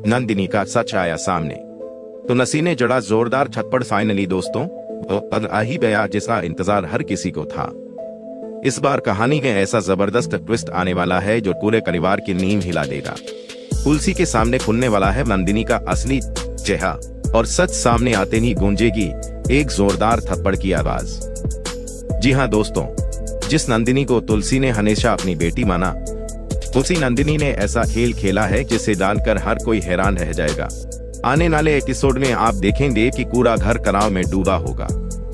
नंदिनी का सच आया सामने। तुलसी ने जड़ा जोरदार थप्पड़। फाइनली दोस्तों, वो पल आ ही गया जिसका इंतजार हर किसी को था। इस बार कहानी में ऐसा जबरदस्त ट्विस्ट आने वाला है जो पूरे परिवार की नींव हिला देगा। तुलसी के सामने खुलने वाला है नंदिनी का असली चेहरा और सच सामने आते ही गूंजेगी एक जोरदार थप्पड़ की आवाज। जी हाँ दोस्तों, जिस नंदिनी को तुलसी ने हमेशा अपनी बेटी माना, उसी नंदिनी ने ऐसा खेल खेला है जिसे जानकर हर कोई हैरान रह जाएगा। आने वाले एपिसोड में आप देखेंगे कि पूरा घर तनाव में डूबा होगा।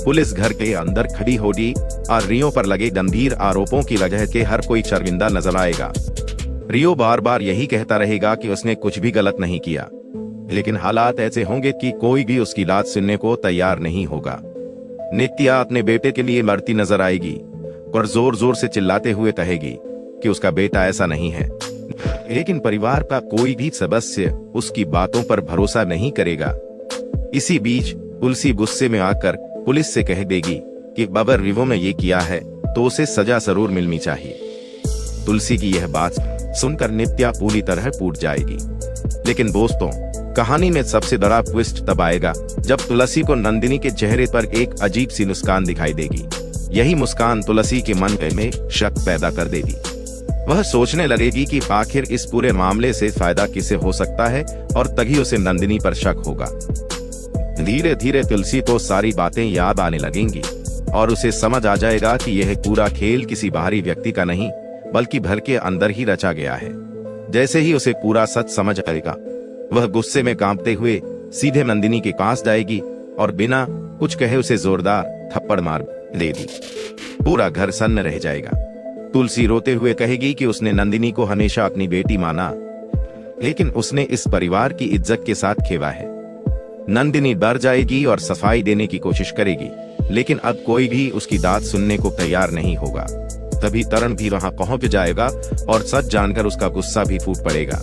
पुलिस घर के अंदर खड़ी होगी और रियो पर लगे गंभीर आरोपों की वजह से हर कोई शर्मिंदा नजर आएगा। रियो बार बार यही कहता रहेगा कि उसने कुछ भी गलत नहीं किया, लेकिन हालात ऐसे होंगे कि कोई भी उसकी बात सुनने को तैयार नहीं होगा। नित्या अपने बेटे के लिए मरती नजर आएगी और जोर जोर से चिल्लाते हुए कहेगी कि उसका बेटा ऐसा नहीं है, लेकिन परिवार का कोई भी सदस्य उसकी बातों पर भरोसा नहीं करेगा। इसी बीच तुलसी गुस्से में आकर पुलिस से कह देगी कि अगर रिवो ने ये किया है तो उसे सजा जरूर मिलनी चाहिए। तुलसी की यह बात सुनकर नित्या पूरी तरह टूट जाएगी। लेकिन दोस्तों, कहानी में सबसे बड़ा ट्विस्ट तब आएगा जब तुलसी को नंदिनी के चेहरे पर एक अजीब सी मुस्कान दिखाई देगी। यही मुस्कान तुलसी के मन में शक पैदा कर देगी। वह सोचने लगेगी कि आखिर इस पूरे मामले से फायदा किसे हो सकता है और तभी उसे नंदिनी पर शक होगा। धीरे धीरे तुलसी को सारी बातें याद आने लगेंगी और उसे समझ आ जाएगा कि यह पूरा खेल किसी बाहरी व्यक्ति का नहीं बल्कि घर के अंदर ही रचा गया है। जैसे ही उसे पूरा सच समझ आएगा, वह गुस्से में कांपते हुए सीधे नंदिनी के पास जाएगी और बिना कुछ कहे उसे जोरदार थप्पड़ मार देगी। पूरा घर सन्न रह जाएगा। तुलसी रोते हुए कहेगी कि उसने नंदिनी को हमेशा अपनी बेटी माना, लेकिन उसने इस परिवार की इज्जत के साथ खेला है। नंदिनी डर जाएगी और सफाई देने की कोशिश करेगी, लेकिन अब कोई भी उसकी बात सुनने को तैयार नहीं होगा। तभी तरण भी वहां पहुंच जाएगा और सच जानकर उसका गुस्सा भी फूट पड़ेगा।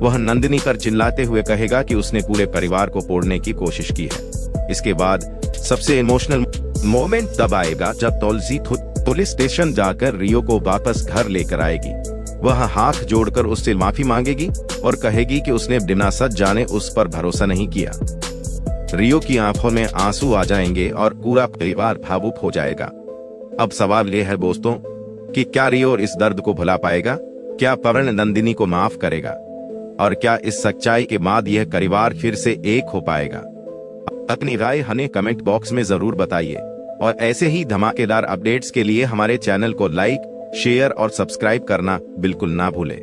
वह नंदिनी पर चिल्लाते हुए कहेगा कि उसने पूरे परिवार को तोड़ने की कोशिश की है। इसके बाद सबसे इमोशनल मोमेंट तब आएगा जब तुलसी पुलिस स्टेशन जाकर रियो को वापस घर लेकर आएगी। वह हाथ जोड़कर उससे माफी मांगेगी और कहेगी कि उसने बिना सच जाने उस पर भरोसा नहीं किया। रियो की आंखों में आंसू आ जाएंगे और पूरा परिवार भावुक हो जाएगा। अब सवाल यह है दोस्तों कि क्या रियो इस दर्द को भुला पाएगा? क्या पवन नंदिनी को माफ करेगा? और क्या इस सच्चाई के बाद यह परिवार फिर से एक हो पाएगा? अपनी राय हमें कमेंट बॉक्स में जरूर बताइए और ऐसे ही धमाकेदार अपडेट्स के लिए हमारे चैनल को लाइक, शेयर और सब्सक्राइब करना बिल्कुल ना भूलें।